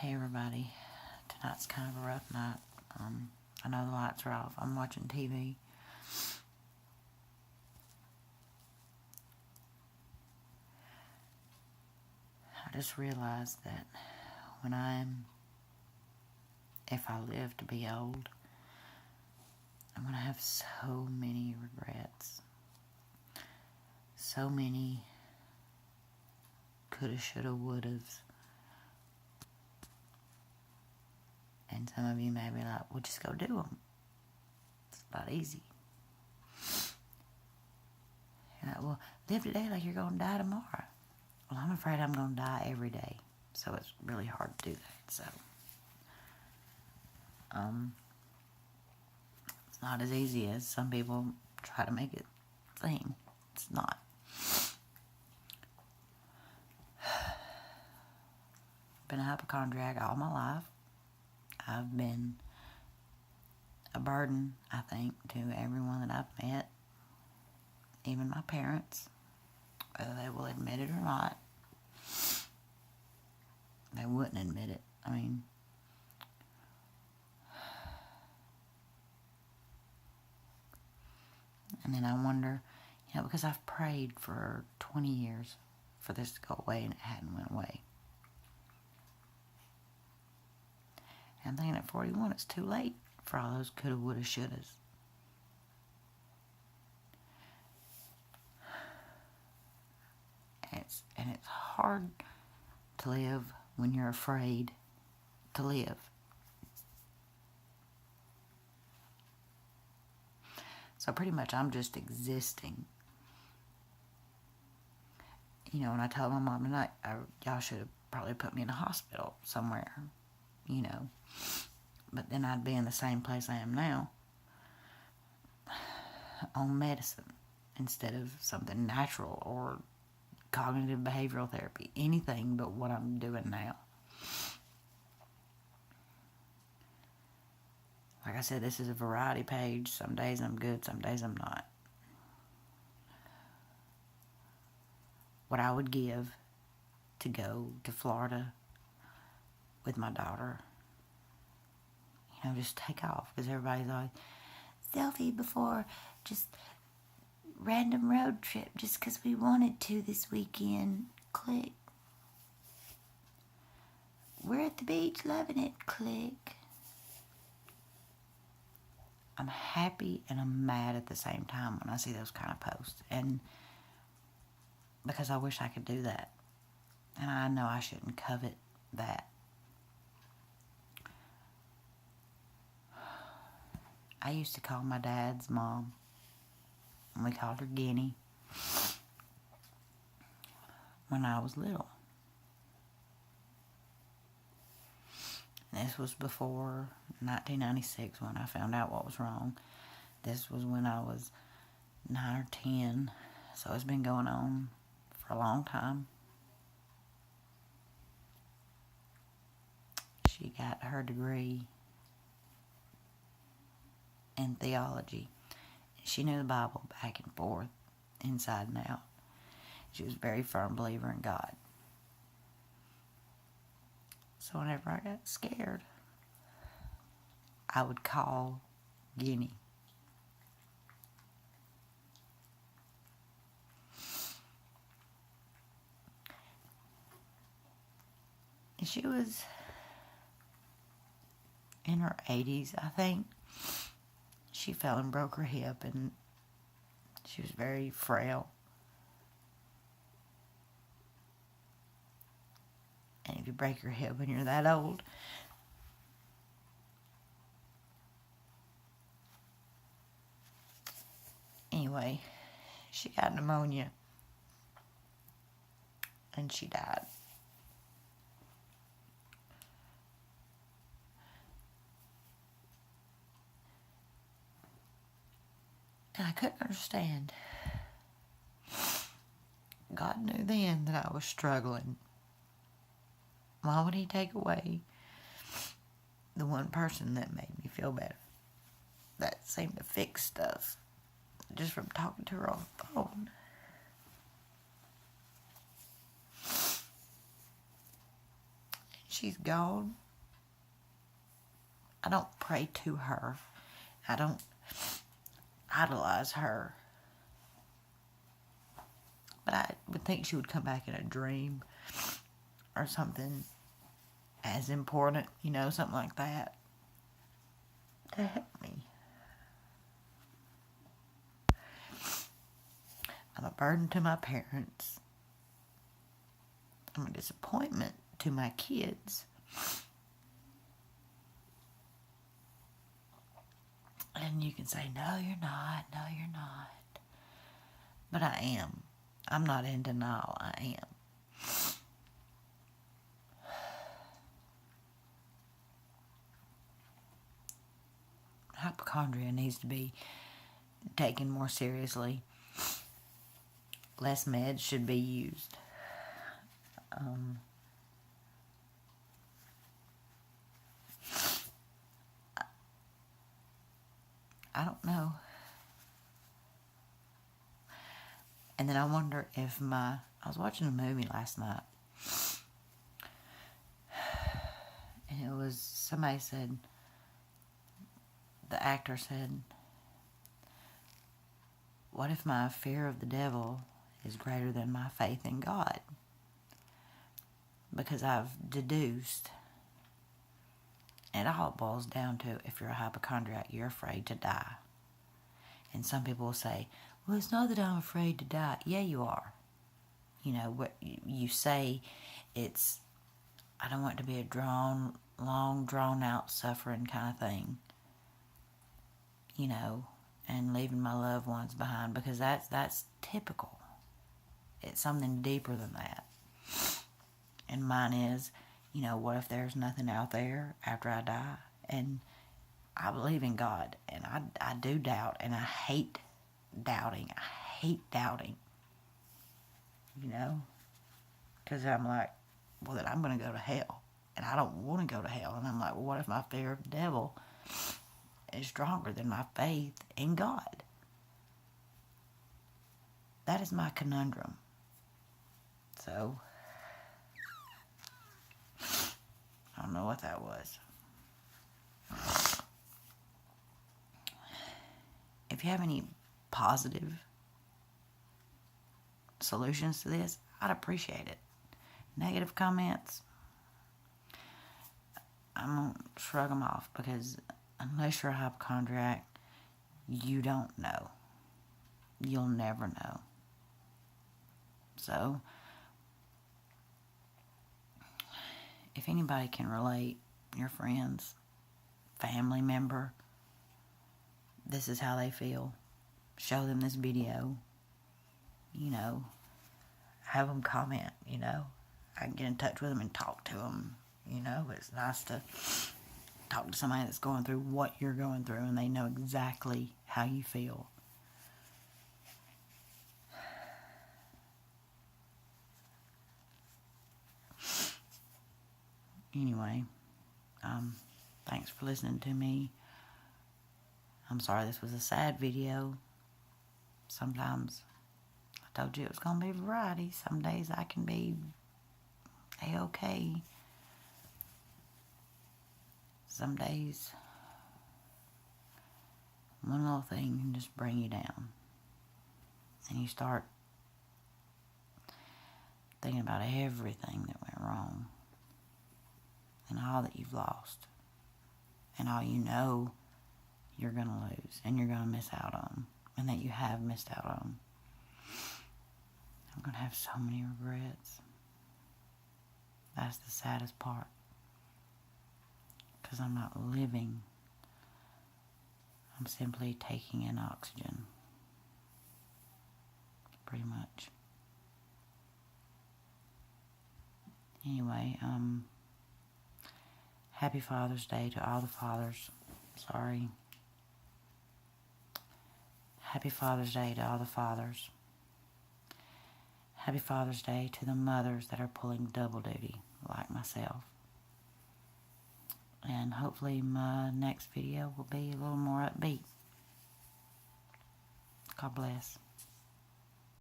Hey everybody, tonight's kind of a rough night. I know the lights are off. I'm watching TV. I just realized that if I live to be old, I'm going to have so many regrets. So many coulda, shoulda, wouldas. And some of you may be like, well, just go do them. It's about easy. You're like, well, live today like you're going to die tomorrow. Well, I'm afraid I'm going to die every day. So it's really hard to do that. So, it's not as easy as some people try to make it seem. It's not. Been a hypochondriac all my life. I've been a burden, I think, to everyone that I've met, even my parents, whether they will admit it or not. They wouldn't admit it. I mean, and then I wonder, because I've prayed for 20 years for this to go away and it hadn't went away. And I'm thinking at 41, it's too late for all those coulda, woulda, shouldas. And it's hard to live when you're afraid to live. So pretty much I'm just existing. And I told my mom tonight, y'all should have probably put me in a hospital somewhere, But then I'd be in the same place I am now on medicine instead of something natural or cognitive behavioral therapy. Anything but what I'm doing now. Like I said, this is a variety page. Some days I'm good, some days I'm not. What I would give to go to Florida with my daughter, just take off, because everybody's always, selfie before just random road trip, just because we wanted to this weekend, click. We're at the beach, loving it, click. I'm happy and I'm mad at the same time when I see those kind of posts, and because I wish I could do that, and I know I shouldn't covet that. I used to call my dad's mom, and we called her Guinea, when I was little. And this was before 1996 when I found out what was wrong. This was when I was 9 or 10, so it's been going on for a long time. She got her degree in theology. She knew the Bible back and forth, inside and out. She was a very firm believer in God. So whenever I got scared, I would call Guinea. And she was in her 80s, I think. She fell and broke her hip, and she was very frail. And if you break your hip when you're that old, anyway, she got pneumonia, and she died. And I couldn't understand. God knew then that I was struggling. Why would He take away the one person that made me feel better? That seemed to fix stuff just from talking to her on the phone. she's gone, I don't pray to her. I don't idolize her. But I would think she would come back in a dream or something as important, something like that, to help me. I'm a burden to my parents. I'm a disappointment to my kids. And you can say, no, you're not. No, you're not. But I am. I'm not in denial. I am. Hypochondria needs to be taken more seriously. Less meds should be used. I don't know. And then I wonder if I was watching a movie last night, and it was, somebody said, the actor said, what if my fear of the devil is greater than my faith in God? Because I've deduced, it all boils down to, if you're a hypochondriac, you're afraid to die. And some people will say, well, it's not that I'm afraid to die. Yeah, you are. What you say, it's, I don't want it to be a long, drawn out suffering kind of thing. And leaving my loved ones behind, because that's typical. It's something deeper than that. And mine is, what if there's nothing out there after I die? And I believe in God, and I do doubt, and I hate doubting. I hate doubting. Because I'm like, well, then I'm going to go to hell. And I don't want to go to hell. And I'm like, well, what if my fear of the devil is stronger than my faith in God? That is my conundrum. So, I don't know what that was. If you have any positive solutions to this, I'd appreciate it. Negative comments, I'm going to shrug them off, because unless you're a hypochondriac, you don't know. You'll never know. So, if anybody can relate, your friends, family member, this is how they feel, show them this video, have them comment, I can get in touch with them and talk to them, it's nice to talk to somebody that's going through what you're going through, and they know exactly how you feel. Anyway, thanks for listening to me. I'm sorry this was a sad video. Sometimes, I told you it was going to be variety. Some days I can be A-okay. Some days, one little thing can just bring you down. And you start thinking about everything that went wrong. And all that you've lost. And all you're going to lose. And you're going to miss out on. And that you have missed out on. I'm going to have so many regrets. That's the saddest part. Because I'm not living. I'm simply taking in oxygen. Pretty much. Anyway, Happy Father's Day to all the fathers. Sorry. Happy Father's Day to all the fathers. Happy Father's Day to the mothers that are pulling double duty, like myself. And hopefully my next video will be a little more upbeat. God bless.